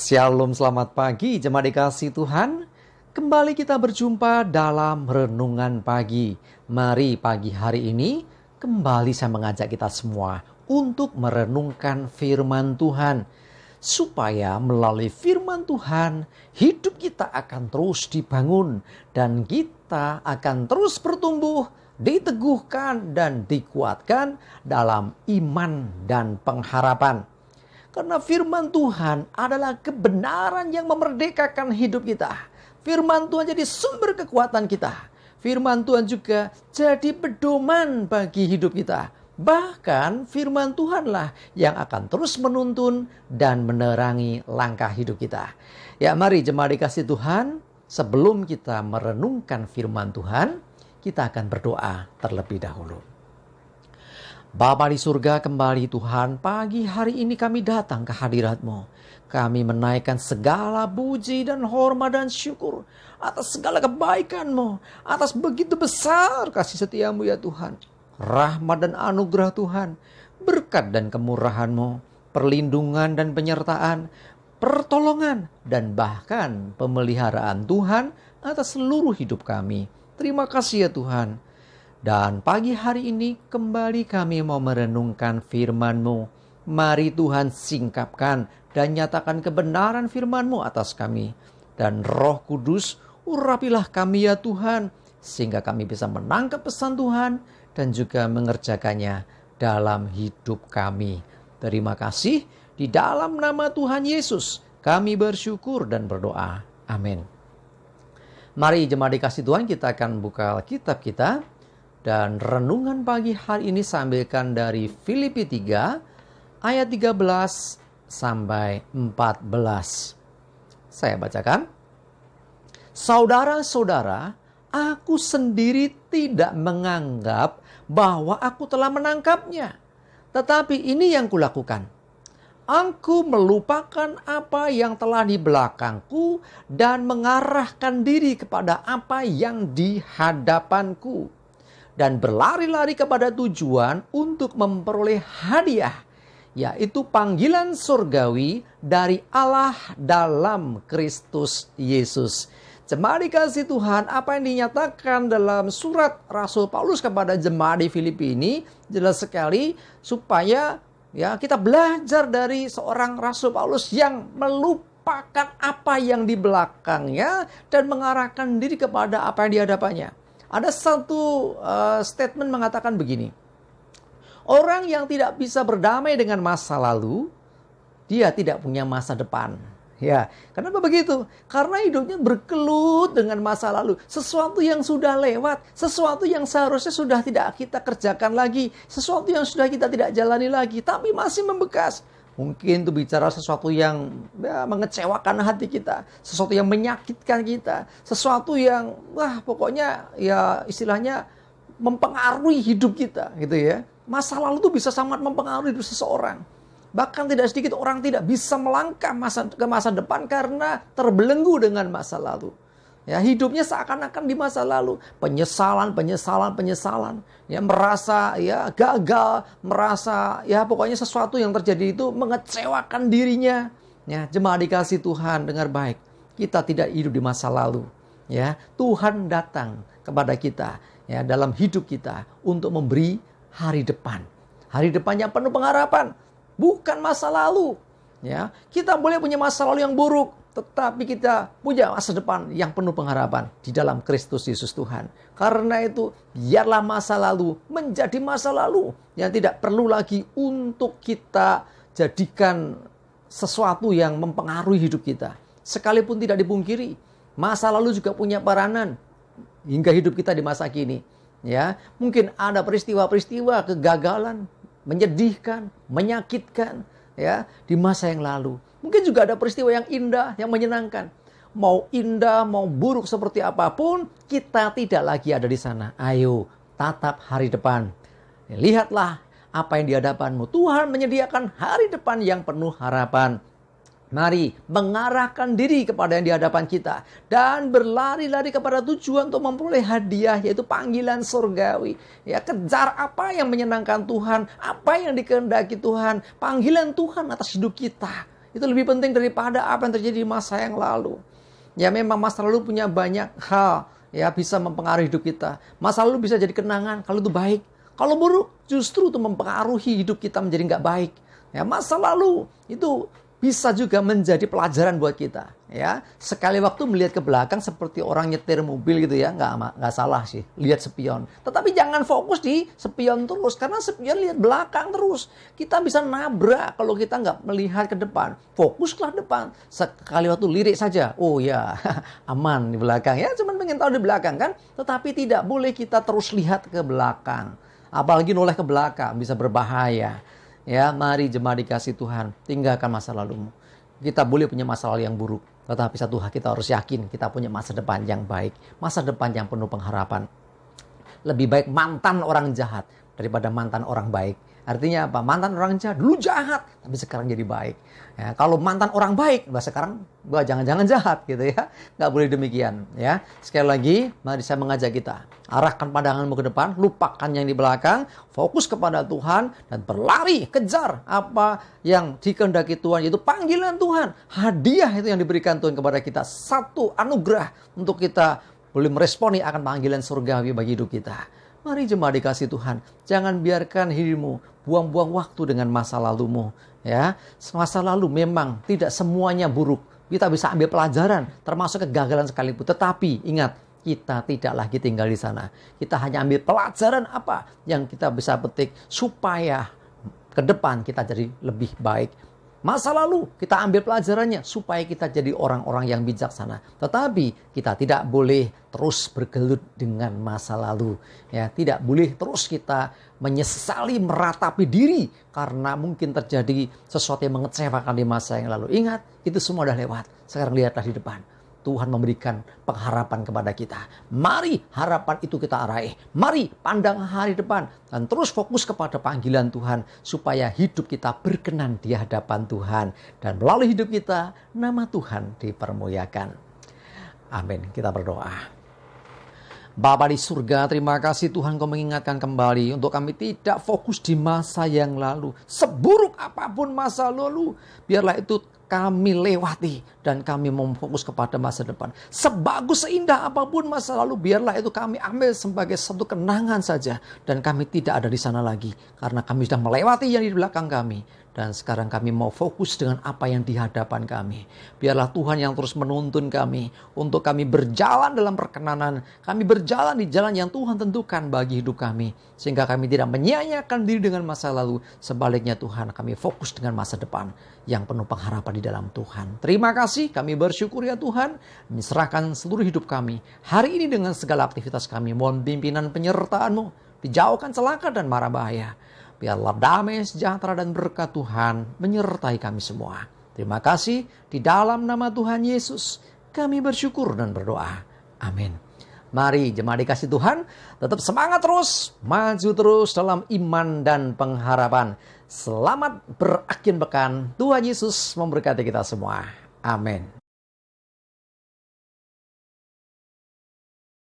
Shalom, selamat pagi jemaat dikasih Tuhan. Kembali kita berjumpa dalam renungan pagi. Mari pagi hari ini kembali saya mengajak kita semua untuk merenungkan firman Tuhan. Supaya melalui firman Tuhan hidup kita akan terus dibangun dan kita akan terus bertumbuh, diteguhkan dan dikuatkan dalam iman dan pengharapan. Karena firman Tuhan adalah kebenaran yang memerdekakan hidup kita. Firman Tuhan jadi sumber kekuatan kita. Firman Tuhan juga jadi pedoman bagi hidup kita. Bahkan firman Tuhanlah yang akan terus menuntun dan menerangi langkah hidup kita. Ya, mari jemaat dikasih Tuhan, sebelum kita merenungkan firman Tuhan, kita akan berdoa terlebih dahulu. Bapa di surga, kembali Tuhan, pagi hari ini kami datang ke hadirat-Mu. Kami menaikkan segala puji dan hormat dan syukur atas segala kebaikan-Mu, atas begitu besar kasih setia-Mu ya Tuhan. Rahmat dan anugerah Tuhan, berkat dan kemurahan-Mu, perlindungan dan penyertaan, pertolongan dan bahkan pemeliharaan Tuhan atas seluruh hidup kami. Terima kasih ya Tuhan. Dan pagi hari ini kembali kami mau merenungkan firman-Mu. Mari Tuhan singkapkan dan nyatakan kebenaran firman-Mu atas kami. Dan Roh Kudus urapilah kami ya Tuhan, sehingga kami bisa menangkap pesan Tuhan dan juga mengerjakannya dalam hidup kami. Terima kasih, di dalam nama Tuhan Yesus kami bersyukur dan berdoa. Amin. Mari jemaat dikasih Tuhan, kita akan buka kitab kita. Dan renungan pagi hari ini saya ambilkan dari Filipi 3 ayat 13 sampai 14. Saya bacakan. Saudara-saudara, aku sendiri tidak menganggap bahwa aku telah menangkapnya. Tetapi ini yang kulakukan. Aku melupakan apa yang telah di belakangku dan mengarahkan diri kepada apa yang di hadapanku. Dan berlari-lari kepada tujuan untuk memperoleh hadiah, yaitu panggilan surgawi dari Allah dalam Kristus Yesus. Jemaat dikasih Tuhan, apa yang dinyatakan dalam surat Rasul Paulus kepada jemaat di Filipi ini jelas sekali, supaya ya kita belajar dari seorang Rasul Paulus yang melupakan apa yang di belakangnya dan mengarahkan diri kepada apa yang di hadapannya. Ada satu statement mengatakan begini. Orang yang tidak bisa berdamai dengan masa lalu, dia tidak punya masa depan. Ya, kenapa begitu? Karena hidupnya berkelut dengan masa lalu. Sesuatu yang sudah lewat, sesuatu yang seharusnya sudah tidak kita kerjakan lagi, sesuatu yang sudah kita tidak jalani lagi, tapi masih membekas. Mungkin itu bicara sesuatu yang mengecewakan hati kita, sesuatu yang menyakitkan kita, sesuatu yang pokoknya ya istilahnya mempengaruhi hidup kita gitu ya. Masa lalu itu bisa sangat mempengaruhi hidup seseorang. Bahkan tidak sedikit orang tidak bisa melangkah ke masa depan karena terbelenggu dengan masa lalu. Ya, hidupnya seakan-akan di masa lalu, penyesalan. Ya, merasa ya gagal, merasa ya pokoknya sesuatu yang terjadi itu mengecewakan dirinya. Ya, jemaat dikasih Tuhan, dengar baik. Kita tidak hidup di masa lalu. Ya, Tuhan datang kepada kita ya dalam hidup kita untuk memberi hari depan. Hari depan yang penuh pengharapan, bukan masa lalu. Ya, kita boleh punya masa lalu yang buruk, tetapi kita punya masa depan yang penuh pengharapan di dalam Kristus Yesus Tuhan. Karena itu, biarlah masa lalu menjadi masa lalu yang tidak perlu lagi untuk kita jadikan sesuatu yang mempengaruhi hidup kita. Sekalipun tidak dipungkiri, masa lalu juga punya peranan hingga hidup kita di masa kini. Ya, mungkin ada peristiwa-peristiwa kegagalan, menyedihkan, menyakitkan ya di masa yang lalu. Mungkin juga ada peristiwa yang indah, yang menyenangkan. Mau indah, mau buruk seperti apapun, kita tidak lagi ada di sana. Ayo, tatap hari depan. Lihatlah apa yang di hadapanmu. Tuhan menyediakan hari depan yang penuh harapan. Mari mengarahkan diri kepada yang di hadapan kita. Dan berlari-lari kepada tujuan untuk memperoleh hadiah, yaitu panggilan surgawi. Ya, kejar apa yang menyenangkan Tuhan, apa yang dikehendaki Tuhan, panggilan Tuhan atas hidup kita. Itu lebih penting daripada apa yang terjadi di masa yang lalu. Ya memang masa lalu punya banyak hal ya bisa mempengaruhi hidup kita. Masa lalu bisa jadi kenangan kalau itu baik. Kalau buruk justru itu mempengaruhi hidup kita menjadi nggak baik. Ya masa lalu itu bisa juga menjadi pelajaran buat kita. Ya sekali waktu melihat ke belakang seperti orang nyetir mobil gitu ya, nggak salah sih lihat spion. Tetapi jangan fokus di spion terus karena spion lihat belakang terus. Kita bisa nabrak kalau kita nggak melihat ke depan. Fokuslah depan. Sekali waktu lirik saja. Oh ya aman di belakang ya, cuman pengen tahu di belakang kan. Tetapi tidak boleh kita terus lihat ke belakang. Apalagi noleh ke belakang bisa berbahaya. Ya, mari jemaat dikasih Tuhan, tinggalkan masa lalumu. Kita boleh punya masa lalu yang buruk, tetapi satu hal kita harus yakin, kita punya masa depan yang baik, masa depan yang penuh pengharapan. Lebih baik mantan orang jahat daripada mantan orang baik. Artinya apa? Mantan orang jahat dulu jahat, tapi sekarang jadi baik. Ya, kalau mantan orang baik, sekarang jangan-jangan jahat gitu ya. Nggak boleh demikian ya. Sekali lagi, mari saya mengajak kita. Arahkan pandanganmu ke depan, lupakan yang di belakang, fokus kepada Tuhan, dan berlari, kejar apa yang dikehendaki Tuhan, yaitu panggilan Tuhan. Hadiah itu yang diberikan Tuhan kepada kita. Satu anugerah untuk kita boleh meresponi akan panggilan surgawi bagi hidup kita. Mari jemaat dikasih Tuhan, jangan biarkan hidupmu buang-buang waktu dengan masa lalumu. Ya, masa lalu memang tidak semuanya buruk. Kita bisa ambil pelajaran, termasuk kegagalan sekalipun. Tetapi ingat, kita tidak lagi tinggal di sana. Kita hanya ambil pelajaran apa yang kita bisa petik supaya ke depan kita jadi lebih baik. Masa lalu kita ambil pelajarannya supaya kita jadi orang-orang yang bijaksana. Tetapi kita tidak boleh terus bergelut dengan masa lalu. Ya, tidak boleh terus kita menyesali, meratapi diri karena mungkin terjadi sesuatu yang mengecewakan di masa yang lalu. Ingat, itu semua sudah lewat. Sekarang lihatlah di depan. Tuhan memberikan pengharapan kepada kita. Mari harapan itu kita raih. Mari pandang hari depan. Dan terus fokus kepada panggilan Tuhan. Supaya hidup kita berkenan di hadapan Tuhan. Dan melalui hidup kita, nama Tuhan dipermuliakan. Amin. Kita berdoa. Bapa di surga, terima kasih Tuhan Kau mengingatkan kembali untuk kami tidak fokus di masa yang lalu. Seburuk apapun masa lalu, biarlah itu kami lewati dan kami mau fokus kepada masa depan. Sebagus seindah apapun masa lalu, biarlah itu kami ambil sebagai satu kenangan saja dan kami tidak ada di sana lagi karena kami sudah melewati yang di belakang kami. Dan sekarang kami mau fokus dengan apa yang di hadapan kami. Biarlah Tuhan yang terus menuntun kami untuk kami berjalan dalam perkenanan. Kami berjalan di jalan yang Tuhan tentukan bagi hidup kami. Sehingga kami tidak menyia-nyiakan diri dengan masa lalu. Sebaliknya Tuhan, kami fokus dengan masa depan yang penuh pengharapan di dalam Tuhan. Terima kasih, kami bersyukur ya Tuhan. Menyerahkan seluruh hidup kami. Hari ini dengan segala aktivitas kami. Mohon pimpinan penyertaan-Mu. Dijauhkan celaka dan mara bahaya. Biarlah damai, sejahtera, dan berkat Tuhan menyertai kami semua. Terima kasih, di dalam nama Tuhan Yesus kami bersyukur dan berdoa. Amin. Mari jemaat dikasih Tuhan, tetap semangat terus, maju terus dalam iman dan pengharapan. Selamat berakhir pekan, Tuhan Yesus memberkati kita semua. Amin.